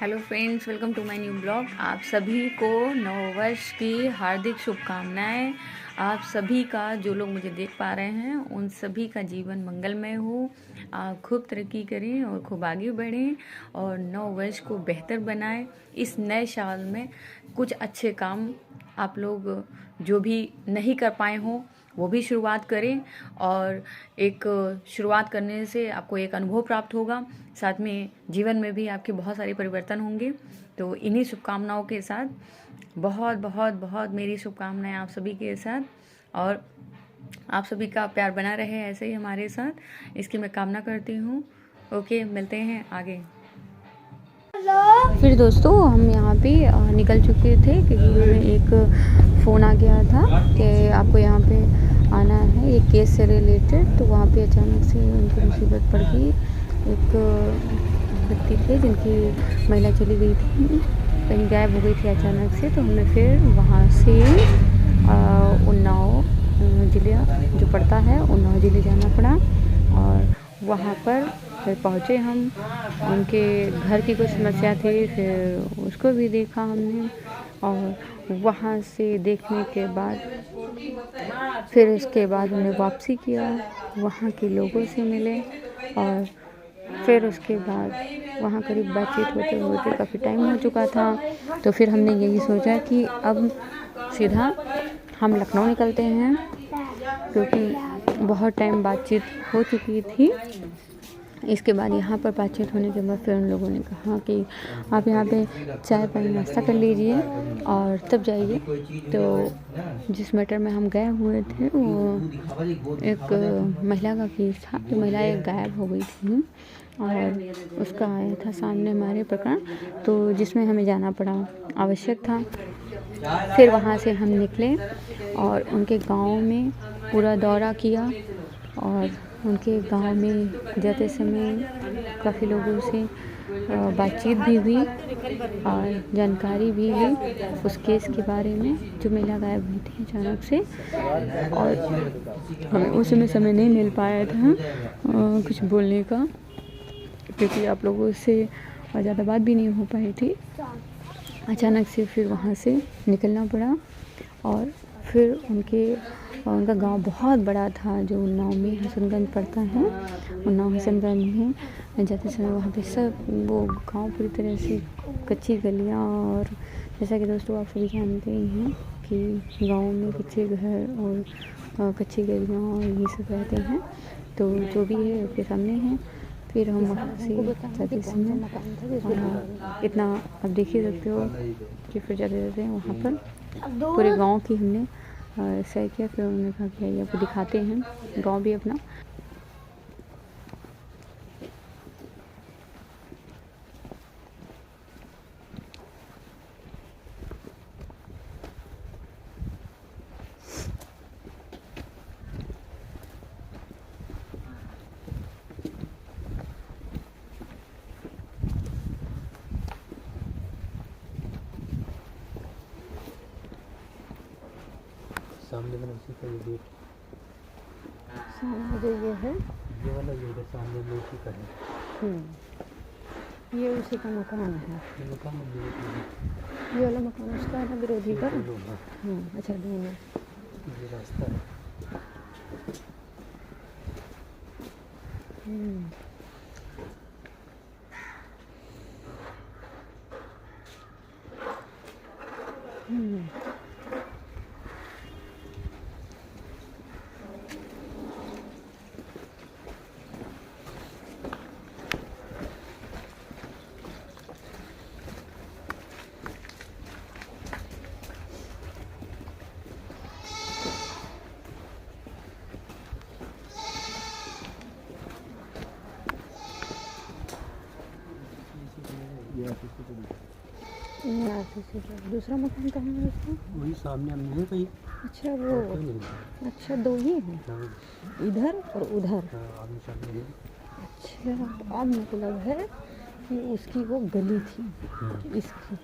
Hello friends, welcome to my new blog. आप सभी को नववर्ष की हार्दिक शुभकामनाएं। आप सभी का, जो लोग मुझे देख पा रहे हैं, उन सभी का जीवन मंगलमय हो। आप खूब तरक्की करें और खूब आगे बढ़ें और नववर्ष को बेहतर बनाएं। इस नए साल में कुछ अच्छे काम आप लोग जो भी नहीं कर पाए हों वो भी शुरुआत करें और एक शुरुआत करने से आपको एक अनुभव प्राप्त होगा, साथ में जीवन में भी आपके बहुत सारे परिवर्तन होंगे। तो इन्हीं शुभकामनाओं के साथ बहुत बहुत बहुत मेरी शुभकामनाएं आप सभी के साथ, और आप सभी का प्यार बना रहे ऐसे ही हमारे साथ, इसकी मैं कामना करती हूँ। ओके, मिलते हैं आगे। फिर दोस्तों, हम यहाँ पे निकल चुके थे क्योंकि हमें एक फ़ोन आ गया था कि आपको यहाँ पे आना है एक केस से रिलेटेड। तो वहाँ पे अचानक से उनकी मुसीबत पड़ गई। एक व्यक्ति थे जिनकी महिला चली गई थी, कहीं गायब हो गई थी अचानक से। तो हमें फिर वहाँ से उन्नाव ज़िला जो पड़ता है, उन्नाव ज़िले जाना पड़ा और वहाँ पर फिर पहुँचे हम। उनके घर की कुछ समस्या थी, फिर उसको भी देखा हमने और वहाँ से देखने के बाद फिर उसके बाद हमने वापसी किया, वहाँ के लोगों से मिले और फिर उसके बाद वहाँ करीब बातचीत होते होते काफ़ी टाइम हो चुका था। तो फिर हमने यही सोचा कि अब सीधा हम लखनऊ निकलते हैं, क्योंकि बहुत टाइम बातचीत हो चुकी थी। इसके बाद यहाँ पर बातचीत होने के बाद फिर उन लोगों ने कहा कि आप यहाँ पे चाय पानी नाश्ता कर लीजिए और तब जाइए। तो जिस मैटर में हम गए हुए थे वो एक महिला का केस था। तो महिला एक गायब हो गई थी और उसका आया था सामने हमारे प्रकरण, तो जिसमें हमें जाना पड़ा, आवश्यक था। फिर वहाँ से हम निकले और उनके गांव में पूरा दौरा किया और उनके गांव में जाते समय काफ़ी लोगों से बातचीत भी हुई और जानकारी भी ली उस केस के बारे में जो महिला गायब हुई थी अचानक से। और हमें उस समय नहीं मिल पाया था कुछ बोलने का, क्योंकि आप लोगों से ज़्यादा बात भी नहीं हो पाई थी। अचानक से फिर वहाँ से निकलना पड़ा और फिर उनका गांव बहुत बड़ा था जो उन्नाव में हसनगंज पड़ता है। उन्नाव हसनगंज में जाते समय वहाँ पे सब वो गांव पूरी तरह से कच्ची गलियाँ, और जैसा कि दोस्तों आप सभी जानते ही हैं कि गांव में कच्चे घर और कच्ची गलियाँ और ये सब रहते हैं। तो जो भी है उसके सामने है। फिर हम वहाँ से जाते समय इतना आप देख ही सकते हो कि फिर जाते जाते हैं वहाँ पर पूरे गांव की हमने सैर किया। फिर उन्होंने कहा कि आइए आपको दिखाते हैं गांव भी अपना। सामने वाला उसी का ये गेट, सामने जो ये है, ये वाला गेट है सामने में उसी का है। ये उसी का मकान है। ये मकान में गेट है। ये वाला मकान उसका है, विरोधी का। हाँ, अच्छा, दोनों। ये रास्ता है। दूसरा मकान कहाँ है उसका? वही सामने हमने है कहीं। अच्छा, वो अच्छा, दो ही हैं, इधर और उधर। आमने सामने है। अच्छा, अब मतलब है कि उसकी वो गली थी इसकी।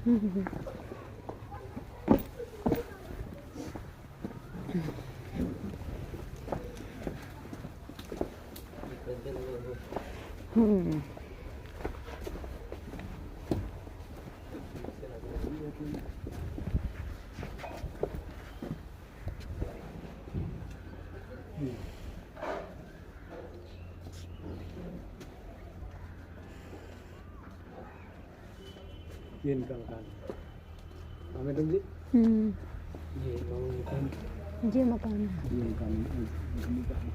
हम्म। ये इनका मकान है। हाँ मैडम जी, ये मामा मकान, ये मकान है। ये मकान।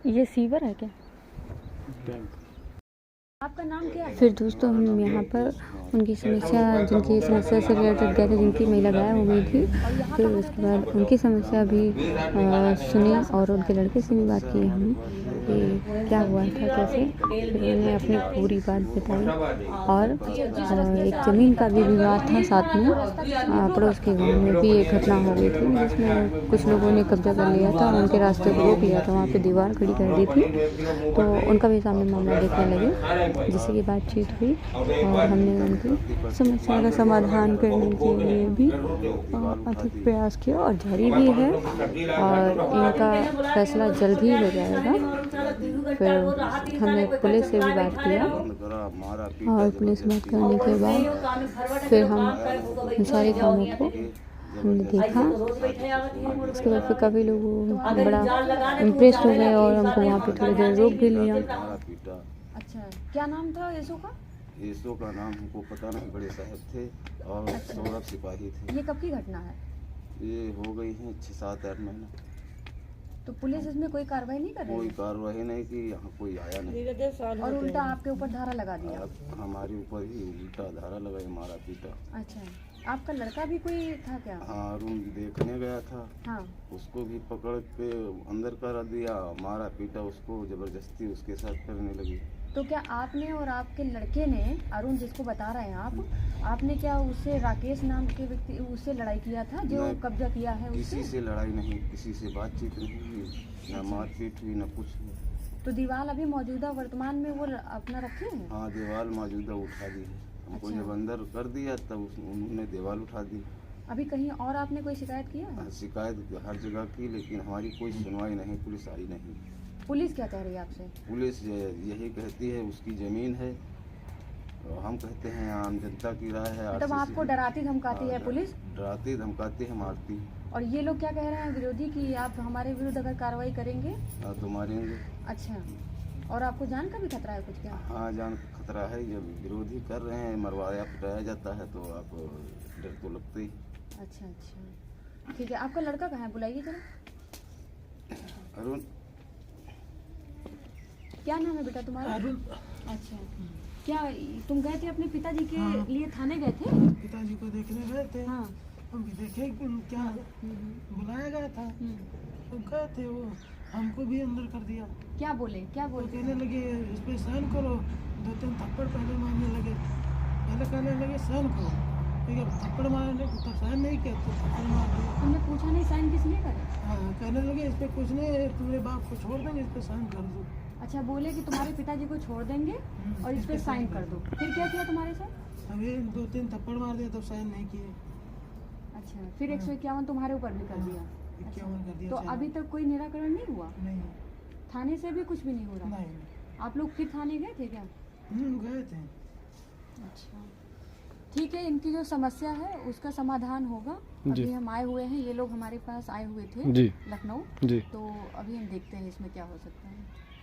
ये सीवर है क्या? बैंक। आपका नाम क्या है? फिर दोस्तों हम यहाँ पर उनकी समस्या से रिलेटेड गए थे, जिनकी महिला गायब हो गई थी। फिर उसके बाद उनकी समस्या भी सुनी और उनके लड़के से भी बात की हम कि क्या हुआ था कैसे। फिर उन्होंने अपनी पूरी बात बताई और एक ज़मीन का भी विवाद था साथ में। पड़ोस के गाँव में भी एक घटना हो गई थी जिसमें कुछ लोगों ने कब्जा कर लिया था, उनके रास्ते को रोक लिया था, वहाँ पे दीवार खड़ी कर दी थी। तो उनका भी सामने मामला देखने लगे, जिससे कि बातचीत हुई और हमने उनकी समस्या का समाधान करने के लिए भी अधिक प्रयास किया और जारी भी है और इनका फैसला जल्द ही हो जाएगा। फिर हमने पुलिस से भी बात किया और पुलिस से बात करने के बाद फिर हम इन सारे कामों को हमने देखा। उसके बाद फिर काफ़ी लोग बड़ा इम्प्रेस हो गए और हमको वहाँ पे थोड़ी देर रोक भी लिया। अच्छा, क्या नाम था यीशु का? यीशु का नाम हमको पता नहीं, बड़े साहब थे और सौरभ सिपाही थे। ये कब की घटना है? ये हो गई है 6-7-8 महीना। तो पुलिस इसमें कोई कार्रवाई नहीं कर रही? कोई कार्रवाई नहीं की, यहाँ कोई आया नहीं और उल्टा आपके ऊपर धारा लगा दिया? हमारे ऊपर ही उल्टा धारा लगाई, मारा पीटा। अच्छा, आपका लड़का भी कोई था क्या? हाँ, रूम देखने गया था। हाँ। उसको भी पकड़ के अंदर कर दिया, मारा पीटा उसको, जबरदस्ती उसके साथ करने लगी। तो क्या आपने और आपके लड़के ने, अरुण जिसको बता रहे हैं आप, आपने क्या उससे, राकेश नाम के व्यक्ति, उससे लड़ाई किया था जो कब्जा किया है उससे? किसी से लड़ाई नहीं, किसी से बातचीत नहीं हुई, न मारपीट हुई, न कुछ हुई। तो दीवार अभी मौजूदा वर्तमान में वो अपना रखे हैं? हाँ, दीवार मौजूदा उठा दी है हमको। अच्छा। जब अंदर कर दिया तब उन्होंने दीवार उठा दी। अभी कहीं और आपने कोई शिकायत किया है? शिकायत हर जगह की, लेकिन हमारी कोई सुनवाई नहीं, पुलिस आई नहीं। पुलिस क्या कह रही है आपसे? पुलिस यही कहती है उसकी ज़मीन है, और हम कहते हैं आम जनता की राय है। मतलब आपको डराती धमकाती है पुलिस? डराती धमकाती है, मारती। और ये लोग क्या कह रहे हैं विरोधी कि आप हमारे विरुद्ध अगर कार्रवाई करेंगे तो मारेंगे। अच्छा, और आपको जान का भी खतरा है कुछ क्या? हाँ, जान का खतरा है। जब विरोधी कर रहे हैं, मरवाया पिटाया जाता है तो आप डर तो लगते ही। अच्छा अच्छा, ठीक है। आपका लड़का कहाँ है, बुलाइए जरा। अरुण। क्या नाम है बेटा तुम्हारा? अरुण। अच्छा, क्या तुम गए थे अपने पिताजी के लिए थाने गए थे? पिताजी को देखने गए थे। हाँ। हम भी देखे क्या बुलाया गया था, तो गए थे। वो हमको भी अंदर कर दिया। क्या बोले? क्या वो बोले? कहने लगे इस पे साइन करो। 2-3 थप्पड़ पहले मारने लगे। पहले कहने लगे साइन करो, ठीक है, थप्पड़ मारने तो साइन नहीं किया तो थप्पड़ मार दिया। तुमने पूछा नहीं साइन किस लिए करे? हाँ, कहने लगे इस पे कुछ नहीं, तुम्हारे बाप को छोड़ देंगे, इस पे साइन कर दो। अच्छा, बोले कि तुम्हारे पिताजी को छोड़ देंगे और इस पे साइन कर दो। फिर क्या किया तुम्हारे साथ? अभी 2-3 थप्पड़ मार दिया तो साइन नहीं किए। अच्छा, फिर 151 तुम्हारे ऊपर भी कर दिया? 51 कर दिया। तो अभी तक कोई निराकरण नहीं हुआ? नहीं। थाने से भी कुछ भी नहीं हो रहा? नहीं। आप लोग फिर थाने गए थे क्या? गए थे। अच्छा, ठीक है। इनकी जो समस्या है उसका समाधान होगा। अभी हम आए हुए हैं, ये लोग हमारे पास आए हुए थे लखनऊ। तो अभी हम देखते हैं इसमें क्या हो सकता है।